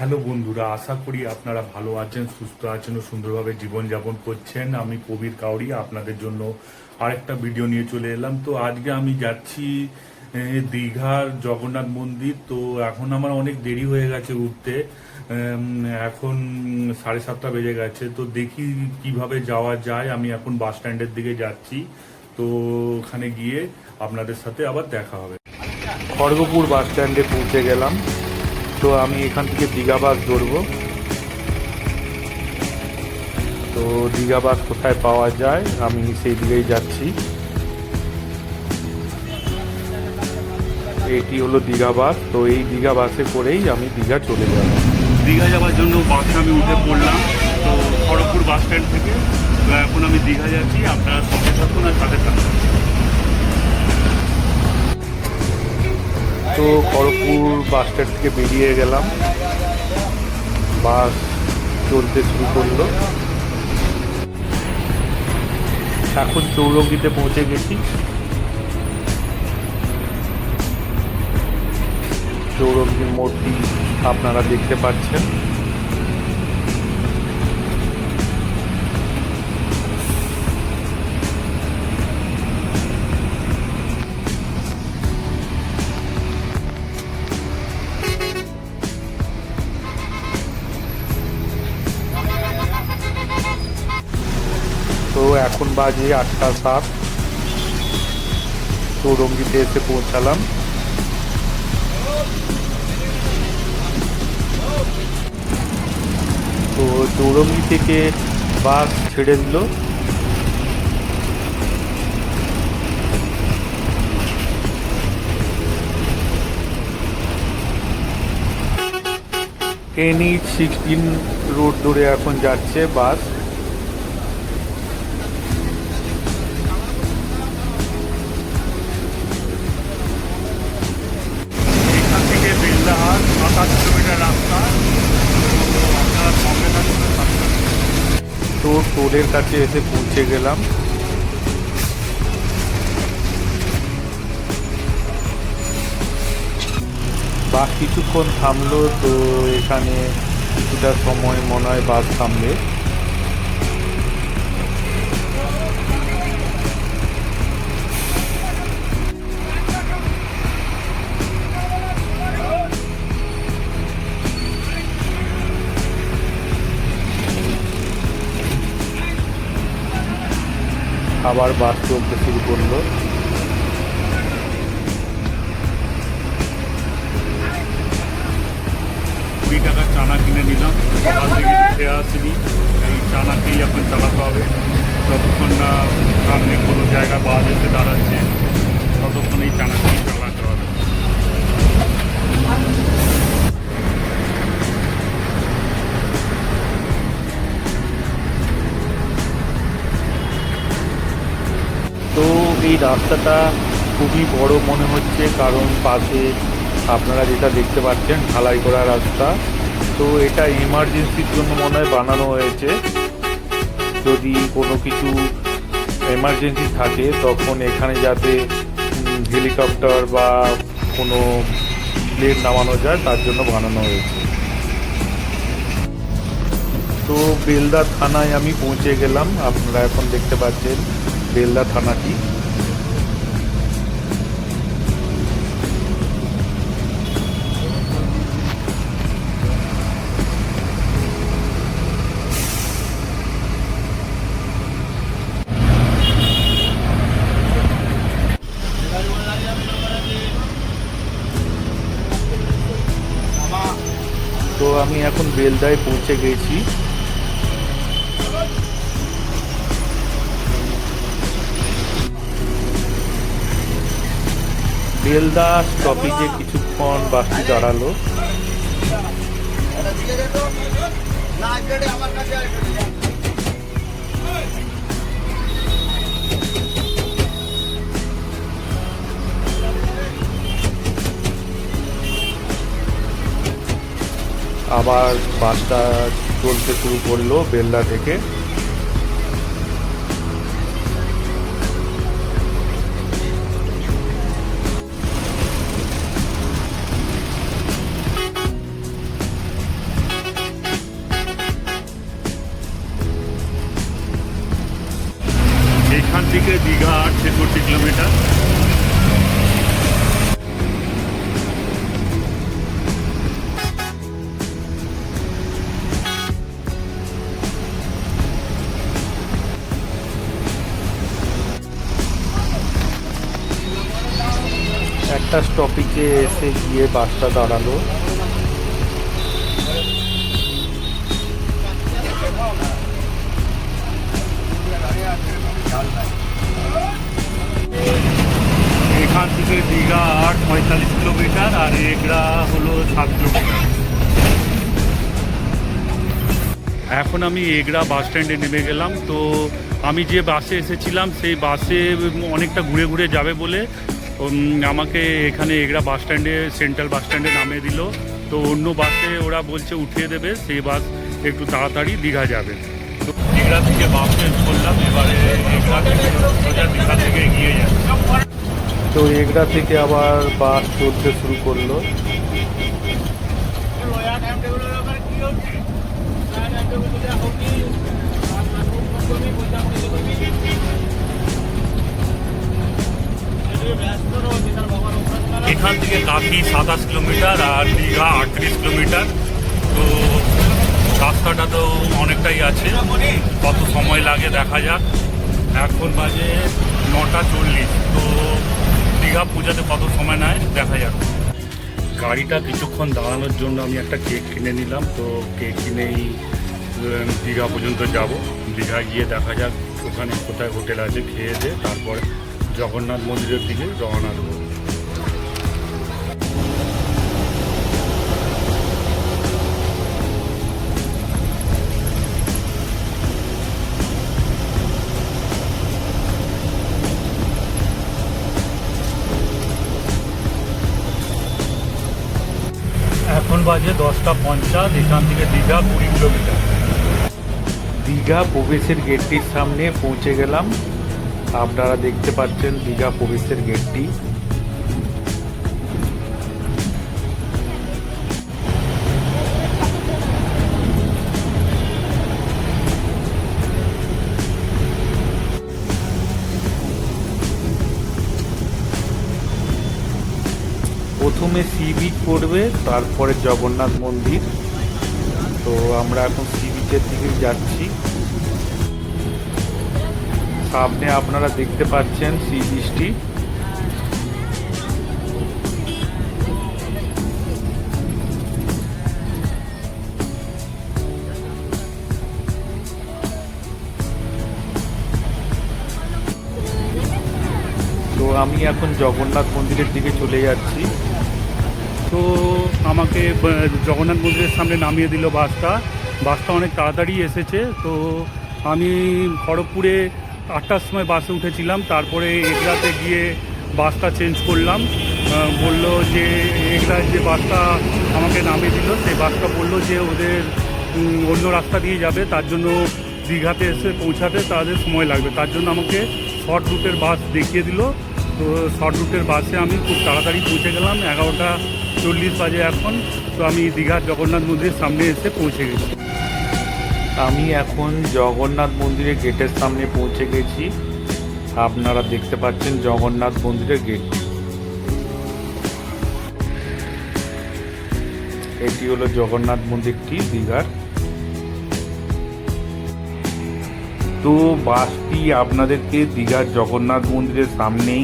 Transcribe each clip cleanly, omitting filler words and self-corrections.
Hello বন্ধুরা, আশা করি আপনারা ভালো আছেন, সুস্থ আছেন ও সুন্দরভাবে জীবনযাপন করছেন। আমি কবির কাউরি আপনাদের জন্য আরেকটা ভিডিও নিয়ে চলে এলাম। তো আজকে আমি যাচ্ছি দীঘার জগন্নাথ মন্দির। তো এখন আমার অনেক দেরি হয়ে গেছে উঠতে, এখন 7:30 বেজে গেছে। তো দেখি কিভাবে যাওয়া যায়। আমি এখন বাস স্ট্যান্ডের দিকে যাচ্ছি। তো ওখানে গিয়ে আপনাদের সাথে আবার দেখা হবে। খড়গপুর বাস স্ট্যান্ডে পৌঁছে গেলাম। তো আমি এখান থেকে দীঘা বাস ধরবো। তো দীঘা বাস কোথায় পাওয়া যায় আমি সেই দিকেই যাচ্ছি। এটি হলো দীঘা বাস। তো এই দীঘা বাসে করেই আমি দীঘা চলে যাব। দীঘা যাওয়ার জন্য বাসে আমি উঠে পড়লাম। তো খড়গপুর বাস স্ট্যান্ড থেকে তো এখন আমি দীঘা যাচ্ছি। আপনারা সঙ্গে থাকুন আর সাথে থাকুন। তো খড়গপুর বাস স্ট্যান্ড থেকে বেরিয়ে গেলাম, বাস চলতে শুরু করলো। এখন চৌরঙ্গিতে পৌঁছে গেছি। চৌরঙ্গির মোড়টি আপনারা দেখতে পাচ্ছেন। তো এখন বাজে 8:07। চৌরঙ্গিতে এসে পৌঁছালাম। তো চৌরঙ্গি থেকে বাস ছেড়ে দিল। NH-16 রোড ধরে এখন যাচ্ছে বাস। এখান থেকে বেলদাহাট 27 কিলোমিটার রাস্তা। তো টোলের কাছে এসে পৌঁছে গেলাম। বাস কিছুক্ষণ থামলো। তো এখানে কিছুটা সময় মনে হয় বাস থামবে। আবার বাস চলতে শুরু করলো। 20 টাকার চানা কিনে নিলাম। সকাল থেকে খেয়ে আসিনি, এই চানা খেয়েই এখন চালাতে হবে। যতক্ষণ না সামনে কোনো জায়গা বাস এসে দাঁড়াচ্ছে ততক্ষণ এই চানা খেয়েই চালাতে হবে। তো এই রাস্তাটা খুবই বড় মনে হচ্ছে, কারণ পাশে আপনারা যেটা দেখতে পাচ্ছেন ঢালাই করা রাস্তা। তো এটা এমার্জেন্সির জন্য মনে হয় বানানো হয়েছে। যদি কোনো কিছু এমার্জেন্সি থাকে তখন এখানে যাতে হেলিকপ্টার বা কোনো প্লেন নামানো যায় তার জন্য বানানো হয়েছে। তো বেলদা থানায় আমি পৌঁছে গেলাম। আপনারা এখন দেখতে পাচ্ছেন বেলদা থানাটি। তো আমি এখন বেলদায় পৌঁছে গেছি। বেলদা স্টপেজে কিছুক্ষণ বাসটি দাঁড়ালো। আবার বাসটা চলতে শুরু করলো বেলদা থেকে। থেকে দীঘা 63 কিলোমিটার। একটা স্টপেজে এসে গিয়ে বাসটা দাঁড়ালো। এখান থেকে দীঘা 45 কিলোমিটার আর এগরা হলো 7 কিলোমিটার। এখন আমি এগরা বাস স্ট্যান্ডে নেমে গেলাম। তো আমি যে বাসে এসেছিলাম সেই বাসে অনেকটা ঘুরে ঘুরে যাবে বলে আমাকে এখানে এগরা বাস স্ট্যান্ডে, সেন্ট্রাল বাস স্ট্যান্ডে নামিয়ে দিল। তো অন্য বাসে ওরা বলছে উঠিয়ে দেবে, সেই বাস একটু তাড়াতাড়ি দীঘা যাবে। তো এগরা থেকে বাস চেঞ্জ করলাম, এবারে এগরা থেকে সোজা দীঘা থেকে এগিয়ে যাবে। তো এগরা থেকে আবার বাস চলতে শুরু করলো। এখান থেকে কাকি 27 কিলোমিটার আর দীঘা 38 কিলোমিটার। তো রাস্তাটা তো অনেকটাই আছে, কত সময় লাগে দেখা যাক। এখন বাজে 9:40। তো দীঘা পৌঁছাতে কত সময় নেয় দেখা যাক। গাড়িটা কিছুক্ষণ দাঁড়ানোর জন্য আমি একটা কেক কিনে নিলাম। তো কেক কিনেই দীঘা পর্যন্ত যাব। দীঘা গিয়ে দেখা যাক ওখানে কোথায় হোটেল আছে, খেয়ে দিয়ে তারপর জগন্নাথ মন্দিরের দিকে রওনা দেবো। এখন বাজে 10:50। এখান থেকে দীঘা 20 কিলোমিটার। দীঘা প্রবেশের গেটটির সামনে পৌঁছে গেলাম। আপনারা দেখতে পাচ্ছেন দীঘা প্রবেশের গেটটি। প্রথমে সি বিচ পড়বে, তারপরে জগন্নাথ মন্দির। তো আমরা এখন সি বিচের দিকে যাচ্ছি। সামনে আপনারা দেখতে পাচ্ছেন সি বিচটি। তো আমি এখন জগন্নাথ মন্দিরের দিকে চলে যাচ্ছি। তো আমাকে জগন্নাথ মন্দিরের সামনে নামিয়ে দিল বাসটা। বাসটা অনেক তাড়াতাড়ি এসেছে। তো আমি খড়গপুরে 8টার সময় বাসে উঠেছিলাম, তারপরে এগরাতে গিয়ে বাসটা চেঞ্জ করলাম। বললো যে এগরায় যে বাসটা আমাকে নামিয়ে দিল সেই বাসটা বললো যে ওদের অন্য রাস্তা দিয়ে যাবে, তার জন্য দীঘাতে এসে পৌঁছাতে তাদের সময় লাগবে। তার জন্য আমাকে শর্ট রুটের বাস দেখিয়ে দিল। তো শর্ট রুটের বাসে আমি খুব তাড়াতাড়ি পৌঁছে গেলাম। 11:40 বাজে এখন। তো আমি দীঘার জগন্নাথ মন্দিরের সামনে এসে পৌঁছে গেছি। আমি এখন জগন্নাথ মন্দিরের গেটের সামনে পৌঁছে গেছি। আপনারা দেখতে পাচ্ছেন জগন্নাথ মন্দিরের গেট। এটি হলো জগন্নাথ মন্দিরটি দীঘার। তো বাসটি আপনাদেরকে দীঘার জগন্নাথ মন্দিরের সামনেই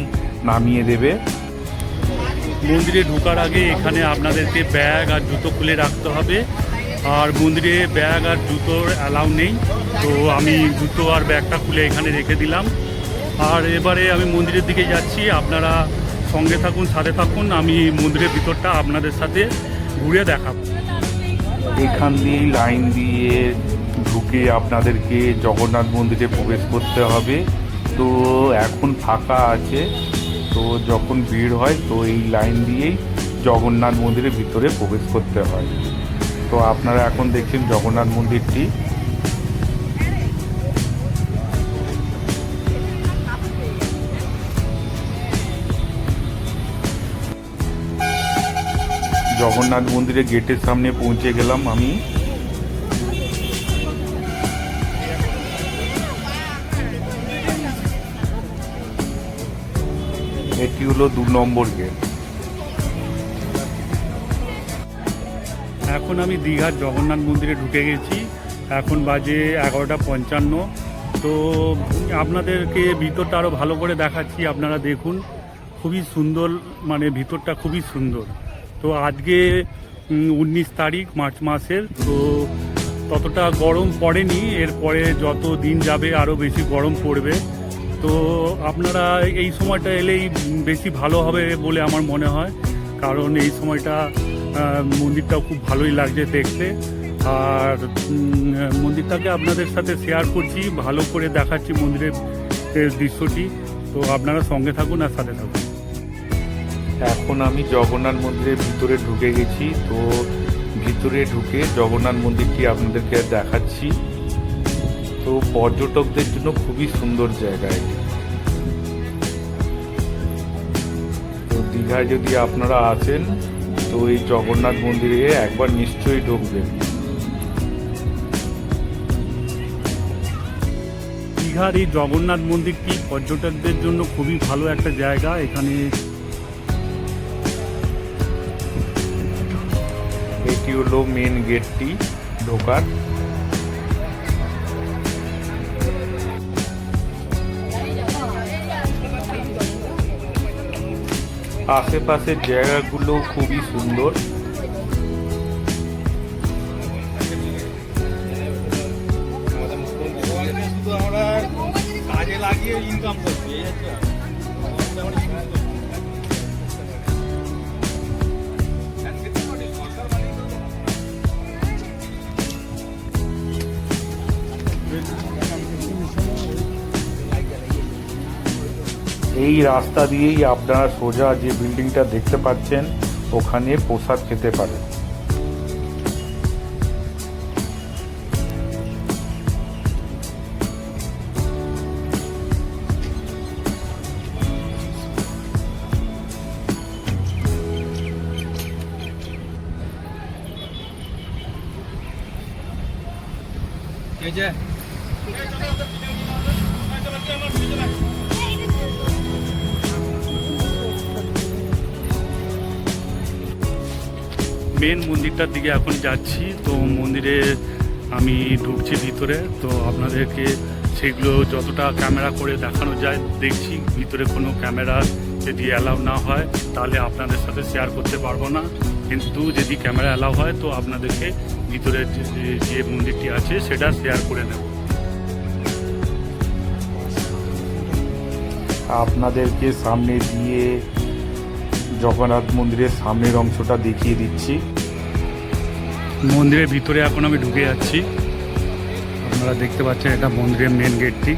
নামিয়ে দেবে। মন্দিরে ঢোকার আগে এখানে আপনাদেরকে ব্যাগ আর জুতো খুলে রাখতে হবে। আর মন্দিরে ব্যাগ আর জুতোর অ্যালাউ নেই। তো আমি জুতো আর ব্যাগটা খুলে এখানে রেখে দিলাম। আর এবারে আমি মন্দিরের দিকে যাচ্ছি। আপনারা সঙ্গে থাকুন, সাথে থাকুন। আমি মন্দিরের ভিতরটা আপনাদের সাথে ঘুরে দেখাবো। এখান দিয়েই লাইন দিয়ে ঢুকে আপনাদেরকে জগন্নাথ মন্দিরে প্রবেশ করতে হবে। তো এখন ফাঁকা আছে। তো যখন ভিড় হয় তো এই লাইন দিয়েই জগন্নাথ মন্দিরের ভিতরে প্রবেশ করতে হয়। তো আপনারা এখন দেখছেন জগন্নাথ মন্দিরটি। জগন্নাথ মন্দিরের গেটের সামনে পৌঁছে গেলাম আমি। এটি হলো 2 নম্বর গেট। এখন আমি দীঘার জগন্নাথ মন্দিরে ঢুকে গেছি। এখন বাজে 11:55। তো আপনাদেরকে ভিতরটা আরও ভালো করে দেখাচ্ছি, আপনারা দেখুন। খুবই সুন্দর, মানে ভিতরটা খুবই সুন্দর। তো আজকে 19 তারিখ মার্চ মাসের। তো ততটা গরম পড়েনি, এরপরে যত দিন যাবে আরও বেশি গরম পড়বে। তো আপনারা এই সময়টা এলেই বেশি ভালো হবে বলে আমার মনে হয়, কারণ এই সময়টা মন্দিরটাও খুব ভালোই লাগছে দেখতে। আর মন্দিরটাকে আপনাদের সাথে শেয়ার করছি, ভালো করে দেখাচ্ছি মন্দিরের দৃশ্যটি। তো আপনারা সঙ্গে থাকুন আর সাথে থাকুন। এখন আমি জগন্নাথ মন্দিরের ভিতরে ঢুকে গেছি। তো ভিতরে ঢুকে জগন্নাথ মন্দিরটি আপনাদেরকে দেখাচ্ছি। তো পর্যটকদের জন্য খুবই সুন্দর জায়গা এটি। তো দীঘায় যদি আপনারা আসেন তো এই জগন্নাথ মন্দিরে একবার নিশ্চয়ই ঢুকবেন। দীঘার এই জগন্নাথ মন্দিরটি পর্যটকদের জন্য খুবই ভালো একটা জায়গা। এখানে এটি হলো মেন গেটটি ঢোকার। আশেপাশের জায়গাগুলো খুবই সুন্দর। কাজে লাগিয়ে ইনকাম করছি। এই রাস্তা দিয়েই আপনারা সোজা যে বিল্ডিংটা দেখতে পাচ্ছেন ওখানে প্রসাদ খেতে পারেন। মেন মন্দিরটার দিকে এখন যাচ্ছি। তো মন্দিরে আমি ঢুকছি ভিতরে। তো আপনাদেরকে সেগুলো যতটা ক্যামেরা করে দেখানো যায় দেখছি। ভিতরে কোনো ক্যামেরা যদি অ্যালাউ না হয় তাহলে আপনাদের সাথে শেয়ার করতে পারবো না, কিন্তু যদি ক্যামেরা অ্যালাউ হয় তো আপনাদেরকে ভিতরের যে মন্দিরটি আছে সেটা শেয়ার করে নেব। আপনাদেরকে সামনে দিয়ে জগন্নাথ মন্দিরের সামনের অংশটা দেখিয়ে দিচ্ছি। মন্দিরের ভিতরে এখন আমি ঢুকে যাচ্ছি। আপনারা দেখতে পাচ্ছেন এটা মন্দিরের মেন গেটটি।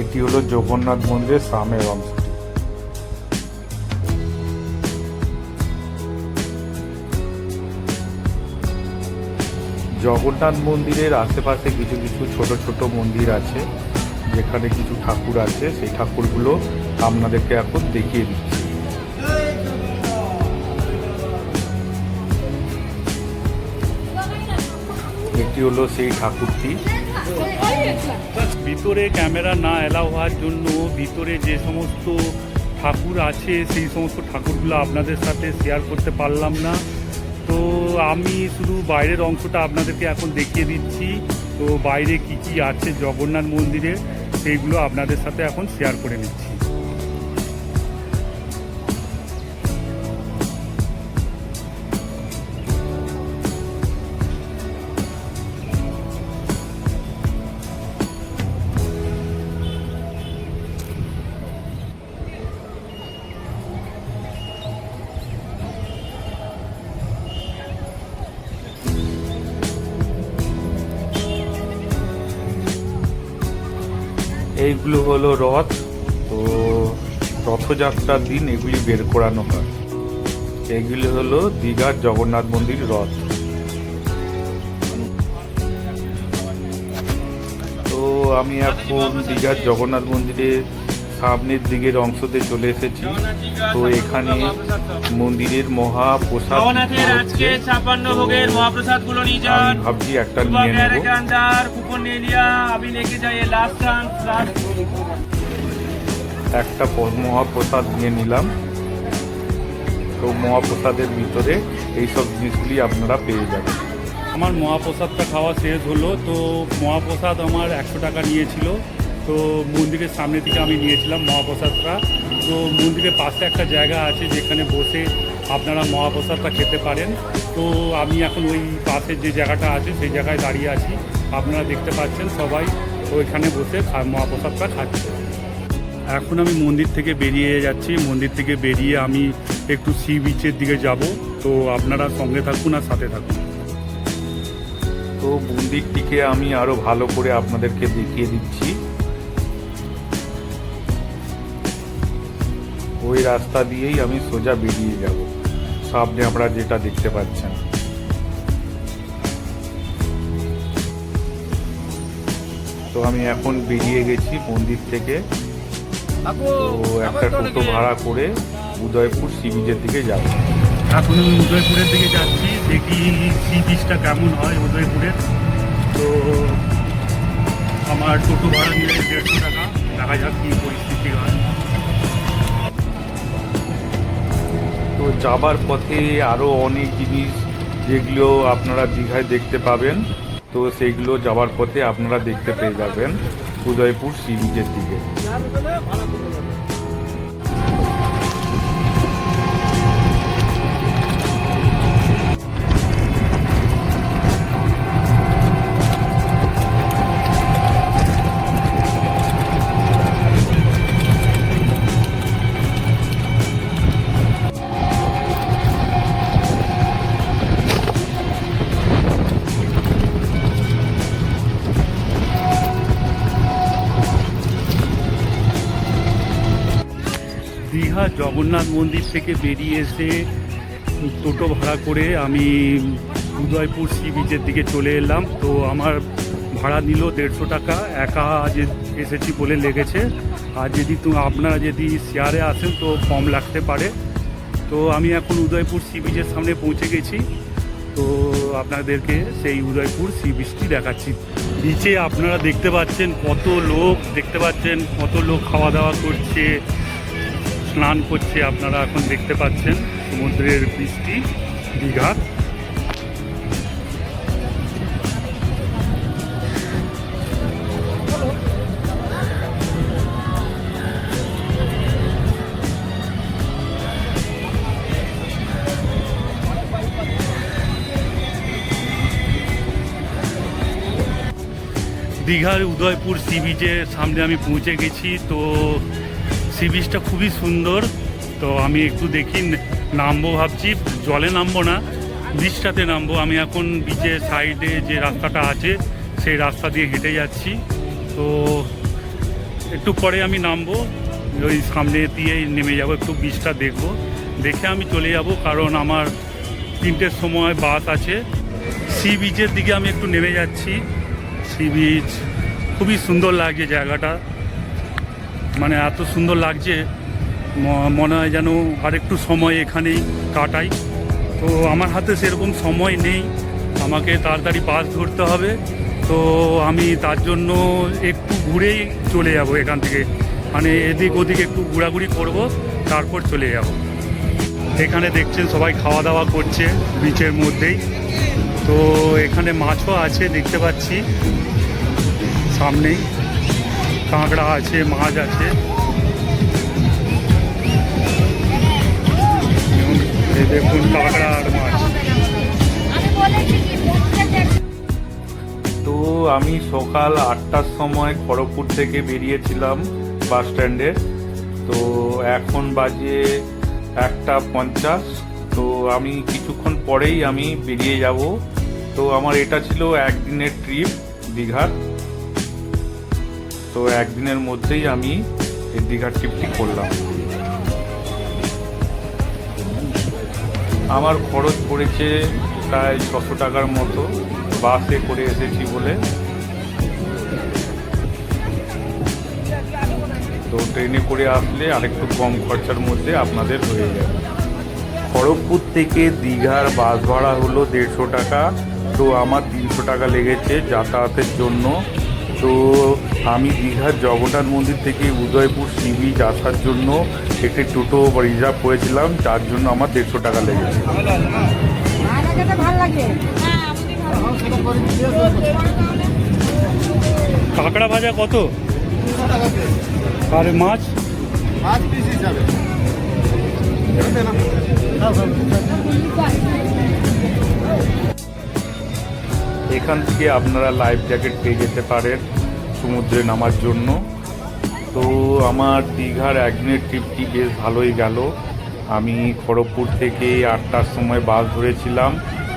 এটি হলো জগন্নাথ মন্দিরের সামনের অংশ। জগন্নাথ মন্দিরের আশেপাশে কিছু কিছু ছোট ছোট মন্দির আছে, যেখানে কিছু ঠাকুর আছে। সেই ঠাকুরগুলো আপনাদেরকে এখন দেখিয়ে দিচ্ছি। এটি হলো সেই ঠাকুরটি। ভিতরে ক্যামেরা না অ্যালাউ হওয়ার জন্য ভিতরে যে সমস্ত ঠাকুর আছে সেই সমস্ত ঠাকুরগুলো আপনাদের সাথে শেয়ার করতে পারলাম না। তো আমি শুধু বাইরের অংশটা আপনাদেরকে এখন দেখিয়ে দিচ্ছি। তো বাইরে কি কি আছে জগন্নাথ মন্দিরে সেইগুলো আপনাদের সাথে এখন শেয়ার করে নিচ্ছি। এইগুলো হলো রথ। তো রথযাত্রার দিন এগুলি বের করানো হয়। এগুলি হলো দীঘার জগন্নাথ মন্দির রথ। তো আমি এখন দীঘার জগন্নাথ মন্দিরের সামনের দিকের অংশতে চলে এসেছি। তো এখানে মন্দিরের মহাপ্রসাদ জগন্নাথের আজকে 56 ভোগের মহাপ্রসাদ গুলো নিয়ে যান। আমি ভাবছি একটা নিয়ে নেব। কুপন নিয়ে লিয়া अभी लेके जाइए लास्ट चांस लास्ट। একটা মহাপ্রসাদ নিয়ে নিলাম। তো মহাপ্রসাদের ভিতরে এইসব জিনিসগুলি আপনারা পেয়ে যাবেন। আমার মহাপ্রসাদটা খাওয়া শেষ হলো। তো মহাপ্রসাদ আমার 100 টাকা নিয়েছিল। তো মন্দিরের সামনে থেকে আমি নিয়েছিলাম মহাপ্রসাদটা। তো মন্দিরের পাশে একটা জায়গা আছে যেখানে বসে আপনারা মহাপ্রসাদটা খেতে পারেন। তো আমি এখন ওই পাশের যে জায়গাটা আছে সেই জায়গায় দাঁড়িয়ে আছি। আপনারা দেখতে পাচ্ছেন সবাই ওইখানে বসে মহাপ্রসাদটা খাচ্ছে। এখন আমি মন্দির থেকে বেরিয়ে যাচ্ছি। মন্দির থেকে বেরিয়ে আমি একটু সি বিচের দিকে যাব। তো আপনারা সঙ্গে থাকুন আর সাথে থাকুন। তো মন্দিরটিকে আমি আরো ভালো করে আপনাদেরকে দেখিয়ে দিচ্ছি। ওই রাস্তা দিয়েই আমি সোজা বেরিয়ে যাব। সামনে আপনারা যেটা দেখতে পাচ্ছেন। তো আমি এখন বেরিয়ে গেছি মন্দির থেকে। তো একটা টোটো ভাড়া করে উদয়পুর সি বিচের দিকে যাব। এখন আমি উদয়পুরের দিকে যাচ্ছি, দেখি সি বিচটা কেমন হয় উদয়পুরের। তো আমার টোটো ভাড়া নিয়ে 150 টাকা, দেখা যাক কী পরিস্থিতি হয়। তো যাবার পথে আরও অনেক জিনিস যেগুলো আপনারা দীঘায় দেখতে পাবেন, তো সেইগুলো যাবার পথে আপনারা দেখতে পেয়ে যাবেন উদয়পুর সি বিচের দিকে। দীঘা জগন্নাথ মন্দির থেকে বেরিয়ে এসে টোটো ভাড়া করে আমি উদয়পুর সি বিচের দিকে চলে এলাম। তো আমার ভাড়া নিল 150 টাকা। একা যে এসেছি বলে লেগেছে। আর যদি আপনারা যদি শেয়ারে আসেন তো কম লাগতে পারে। তো আমি এখন উদয়পুর সি বিচের সামনে পৌঁছে গেছি। তো আপনাদেরকে সেই উদয়পুর সি বিচটি দেখাচ্ছি। বিচে আপনারা দেখতে পাচ্ছেন কত লোক, দেখতে পাচ্ছেন কত লোক খাওয়া দাওয়া করছে, স্নান করছে। আপনারা এখন দেখতে পাচ্ছেন সমুদ্রের বৃষ্টি দীঘা। দীঘার উদয়পুর সি বিচের সামনে আমি পৌঁছে গেছি। তো সি বিচটা খুবই সুন্দর। তো আমি একটু দেখি নামবো ভাবছি, জলে নামবো না, বিচটাতে নামবো। আমি এখন বিচের সাইডে যে রাস্তাটা আছে সেই রাস্তা দিয়ে হেঁটে যাচ্ছি। তো একটু পরে আমি নামবো, ওই সামনে দিয়ে নেমে যাব, একটু বিচটা দেখবো, দেখে আমি চলে যাব। কারণ আমার 3টের সময় বাস আছে। সি বিচের দিকে আমি একটু নেমে যাচ্ছি। সি বিচ খুবই সুন্দর লাগছে জায়গাটা, মানে এত সুন্দর লাগছে মনে হয় যেন আরেকটু সময় এখানেই কাটাই। তো আমার হাতে সেরকম সময় নেই, আমাকে তাড়াতাড়ি বাস ধরতে হবে। তো আমি তার জন্য একটু ঘুরেই চলে যাব এখান থেকে, মানে এদিক ওদিক একটু ঘোরাঘুরি করব, তারপর চলে যাব। এখানে দেখছেন সবাই খাওয়া দাওয়া করছে বিচের মধ্যেই। তো এখানে মাছও আছে দেখতে পাচ্ছি সামনেই, কাঁকড়া আছে, মাছ আছে। দেখুন কাঁকড়া আর মাছ। তো আমি সকাল 8টার সময় খড়গপুর থেকে বেরিয়েছিলাম বাস স্ট্যান্ডে। তো এখন বাজে 1:50। তো আমি কিছুক্ষণ পরেই আমি বেরিয়ে যাব। তো আমার এটা ছিল একদিনের ট্রিপ দীঘার। তো একদিনের মধ্যেই আমি এই দীঘার ট্রিপটি করলাম। আমার খরচ পড়েছে প্রায় 600 টাকার মতো, বাসে করে এসেছি বলে। তো ট্রেনে করে আসলে আরেকটু কম খরচার মধ্যে আপনাদের হয়ে যাবে। খড়গপুর থেকে দীঘার বাস ভাড়া হলো 150 টাকা। তো আমার 300 টাকা লেগেছে যাতায়াতের জন্য। তো আমি দীঘার জগন্নাথ মন্দির থেকে উদয়পুর সি বিচ আসার জন্য একটি টোটো রিজার্ভ করেছিলাম, যার জন্য আমার 150 টাকা লেগেছে। কাঁকড়া ভাজা কত? আর মাছ? এখান থেকে আপনারা লাইফ জ্যাকেট পেয়ে যেতে পারেন সমুদ্রে নামার জন্য। তো আমার দীঘার একদিনের ট্রিপটি বেশ ভালোই গেল। আমি খড়গপুর থেকে 8টার সময় বাস ধরেছিলাম,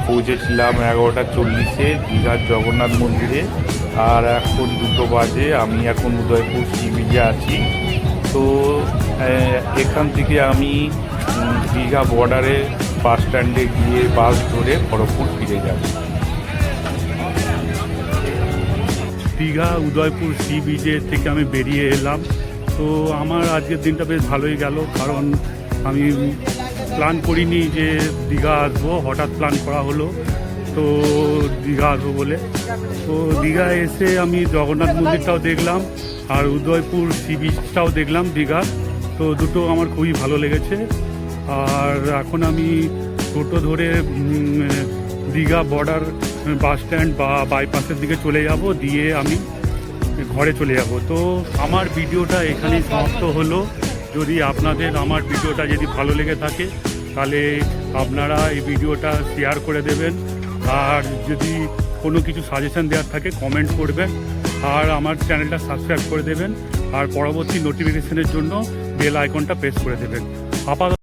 পৌঁছেছিলাম 11টা 40-এ দীঘার জগন্নাথ মন্দিরে। আর এখন 2টো বাজে, আমি এখন উদয়পুর সি বিচে আছি। তো এখান থেকে আমি দীঘা বর্ডারে বাস স্ট্যান্ডে গিয়ে বাস ধরে খড়গপুর ফিরে যাব। দীঘা উদয়পুর সি বিচের থেকে আমি বেরিয়ে এলাম। তো আমার আজকের দিনটা বেশ ভালোই গেল, কারণ আমি প্ল্যান করিনি যে দীঘা আসবো, হঠাৎ প্ল্যান করা হলো তো দীঘা আসবো বলে। তো দীঘা এসে আমি জগন্নাথ মন্দিরটাও দেখলাম আর উদয়পুর সি বিচটাও দেখলাম দীঘা। তো দুটো আমার খুবই ভালো লেগেছে। আর এখন আমি টোটো ধরে দীঘা বর্ডার বাস স্ট্যান্ড বা বাইপাসের দিকে চলে যাব, দিয়ে আমি ঘরে চলে যাব। তো আমার ভিডিওটা এখানেই সমাপ্ত হলো। যদি আপনাদের আমার ভিডিওটা যদি ভালো লেগে থাকে তাহলে আপনারা এই ভিডিওটা শেয়ার করে দেবেন, আর যদি কোনো কিছু সাজেশন দেওয়ার থাকে কমেন্ট করবেন, আর আমার চ্যানেলটা সাবস্ক্রাইব করে দেবেন, আর পরবর্তী নোটিফিকেশনের জন্য বেল আইকনটা প্রেস করে দেবেন। আপাতত